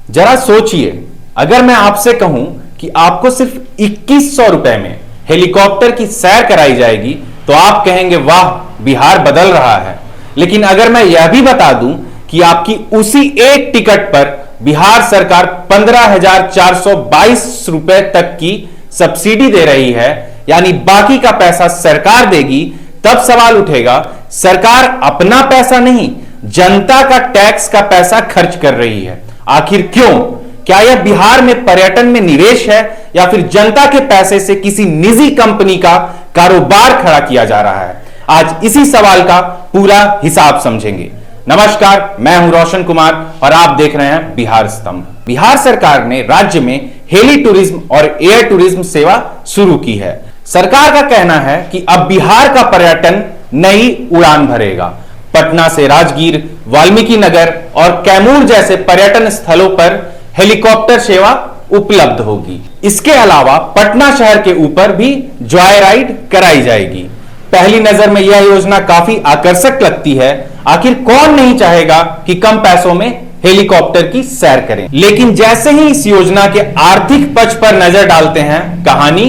जरा सोचिए, अगर मैं आपसे कहूं कि आपको सिर्फ 2100 रुपए में हेलीकॉप्टर की सैर कराई जाएगी तो आप कहेंगे वाह, बिहार बदल रहा है। लेकिन अगर मैं यह भी बता दूं कि आपकी उसी एक टिकट पर बिहार सरकार 15,422 रुपए तक की सब्सिडी दे रही है, यानी बाकी का पैसा सरकार देगी, तब सवाल उठेगा, सरकार अपना पैसा नहीं, जनता का टैक्स का पैसा खर्च कर रही है। आखिर क्यों? क्या यह बिहार में पर्यटन में निवेश है या फिर जनता के पैसे से किसी निजी कंपनी का कारोबार खड़ा किया जा रहा है? आज इसी सवाल का पूरा हिसाब समझेंगे। नमस्कार, मैं हूं रोशन कुमार और आप देख रहे हैं बिहार स्तंभ। बिहार सरकार ने राज्य में हेली टूरिज्म और एयर टूरिज्म सेवा शुरू की है। सरकार का कहना है कि अब बिहार का पर्यटन नई उड़ान भरेगा। पटना से राजगीर, वाल्मीकि नगर और कैमूर जैसे पर्यटन स्थलों पर हेलीकॉप्टर सेवा उपलब्ध होगी। इसके अलावा पटना शहर के ऊपर भी जॉय राइड कराई जाएगी। पहली नजर में यह योजना काफी आकर्षक लगती है। आखिर कौन नहीं चाहेगा कि कम पैसों में हेलीकॉप्टर की सैर करें? लेकिन जैसे ही इस योजना के आर्थिक पक्ष पर नजर डालते हैं, कहानी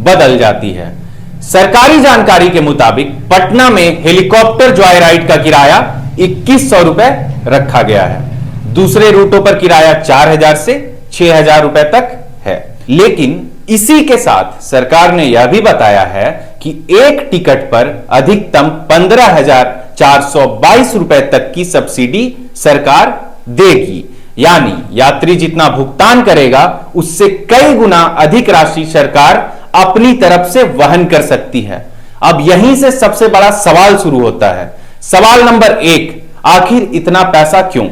बदल जाती है। सरकारी जानकारी के मुताबिक पटना में हेलीकॉप्टर जॉय राइड का किराया 2100 रुपए रखा गया है। दूसरे रूटों पर किराया 4000 से 6000 रुपए तक है। लेकिन इसी के साथ सरकार ने यह भी बताया है कि एक टिकट पर अधिकतम 15,422 रुपए तक की सब्सिडी सरकार देगी, यानी यात्री जितना भुगतान करेगा उससे कई गुना अधिक राशि सरकार अपनी तरफ से वहन कर सकती है। अब यहीं से सबसे बड़ा सवाल शुरू होता है। सवाल नंबर 1, आखिर इतना पैसा क्यों?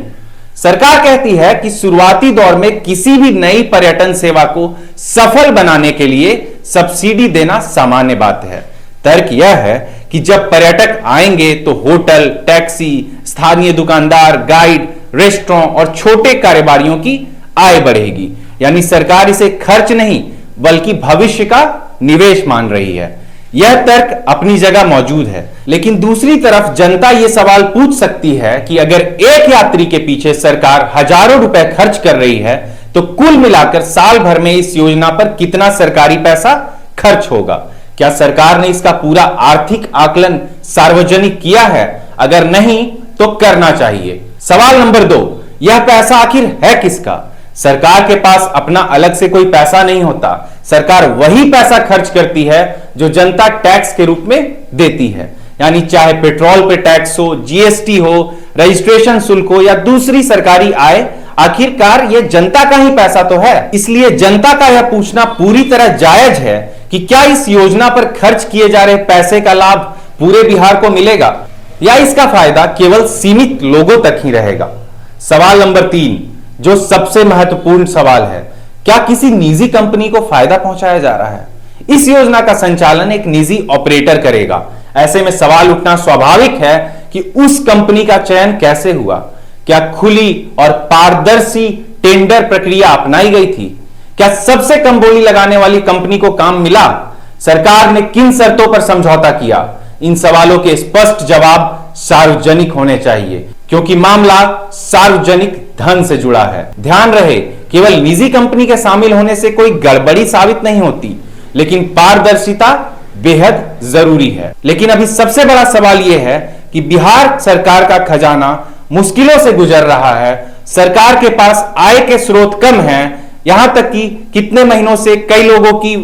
सरकार कहती है कि शुरुआती दौर में किसी भी नई पर्यटन सेवा को सफल बनाने के लिए सब्सिडी देना सामान्य बात है। तर्क यह है कि जब पर्यटक आएंगे तो होटल, टैक्सी, स्थानीय दुकानदार, गाइड, रेस्टोरेंट और छोटे कारोबारियों की आय बढ़ेगी। यानी सरकार इसे खर्च नहीं बल्कि भविष्य का निवेश मान रही है। यह तर्क अपनी जगह मौजूद है। लेकिन दूसरी तरफ जनता यह सवाल पूछ सकती है कि अगर एक यात्री के पीछे सरकार हजारों रुपए खर्च कर रही है तो कुल मिलाकर साल भर में इस योजना पर कितना सरकारी पैसा खर्च होगा? क्या सरकार ने इसका पूरा आर्थिक आकलन सार्वजनिक किया है? अगर नहीं तो करना चाहिए। सवाल नंबर 2, यह पैसा आखिर है किसका? सरकार के पास अपना अलग से कोई पैसा नहीं होता। सरकार वही पैसा खर्च करती है जो जनता टैक्स के रूप में देती है। यानी चाहे पेट्रोल पे टैक्स हो, जीएसटी हो, रजिस्ट्रेशन शुल्क हो या दूसरी सरकारी आय, आखिरकार यह जनता का ही पैसा तो है। इसलिए जनता का यह पूछना पूरी तरह जायज है कि क्या इस योजना पर खर्च किए जा रहे पैसे का लाभ पूरे बिहार को मिलेगा या इसका फायदा केवल सीमित लोगों तक ही रहेगा? सवाल नंबर 3, जो सबसे महत्वपूर्ण सवाल है, क्या किसी निजी कंपनी को फायदा पहुंचाया जा रहा है? इस योजना का संचालन एक निजी ऑपरेटर करेगा। ऐसे में सवाल उठना स्वाभाविक है कि उस कंपनी का चयन कैसे हुआ? क्या खुली और पारदर्शी टेंडर प्रक्रिया अपनाई गई थी? क्या सबसे कम बोली लगाने वाली कंपनी को काम मिला? सरकार ने किन शर्तों पर समझौता किया? इन सवालों के स्पष्ट जवाब सार्वजनिक होने चाहिए, क्योंकि मामला सार्वजनिक धन से जुड़ा है। ध्यान रहे, केवल निजी कंपनी के शामिल होने से कोई गड़बड़ी साबित नहीं होती, लेकिन पारदर्शिता बेहद जरूरी है। लेकिन अभी सबसे बड़ा सवाल यह है कि बिहार सरकार का खजाना मुश्किलों से गुजर रहा है। सरकार के पास आय के स्रोत कम हैं, यहां तक कि कितने महीनों से कई लोगों की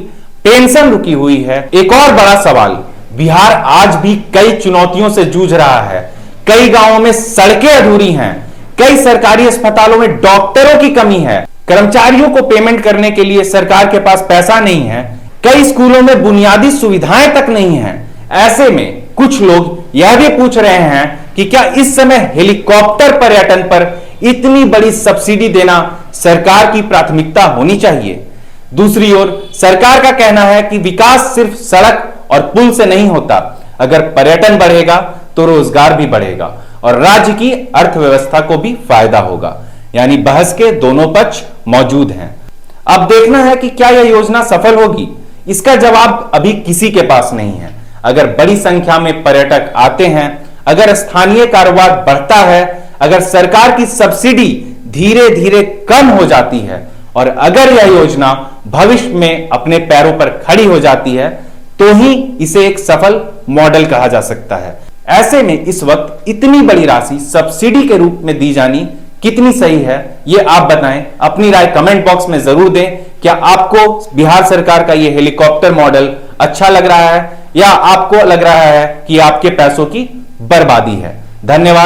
पेंशन रुकी हुई है। एक और बड़ा सवाल, बिहार आज भी कई चुनौतियों से जूझ रहा है। कई गांवों में सड़कें अधूरी हैं, कई सरकारी अस्पतालों में डॉक्टरों की कमी है, कर्मचारियों को पेमेंट करने के लिए सरकार के पास पैसा नहीं है, कई स्कूलों में बुनियादी सुविधाएं तक नहीं है। ऐसे में कुछ लोग यह भी पूछ रहे हैं कि क्या इस समय हेलीकॉप्टर पर्यटन पर इतनी बड़ी सब्सिडी देना सरकार की प्राथमिकता होनी चाहिए? दूसरी ओर सरकार का कहना है कि विकास सिर्फ सड़क और पुल से नहीं होता। अगर पर्यटन बढ़ेगा तो रोजगार भी बढ़ेगा और राज्य की अर्थव्यवस्था को भी फायदा होगा। यानी बहस के दोनों पक्ष मौजूद हैं। अब देखना है कि क्या यह योजना सफल होगी। इसका जवाब अभी किसी के पास नहीं है। अगर बड़ी संख्या में पर्यटक आते हैं, अगर स्थानीय कारोबार बढ़ता है, अगर सरकार की सब्सिडी धीरे धीरे कम हो जाती है और अगर यह योजना भविष्य में अपने पैरों पर खड़ी हो जाती है तो ही इसे एक सफल मॉडल कहा जा सकता है। ऐसे में इस वक्त इतनी बड़ी राशि सब्सिडी के रूप में दी जानी कितनी सही है, यह आप बताएं। अपनी राय कमेंट बॉक्स में जरूर दें। क्या आपको बिहार सरकार का यह हेलीकॉप्टर मॉडल अच्छा लग रहा है या आपको लग रहा है कि आपके पैसों की बर्बादी है? धन्यवाद।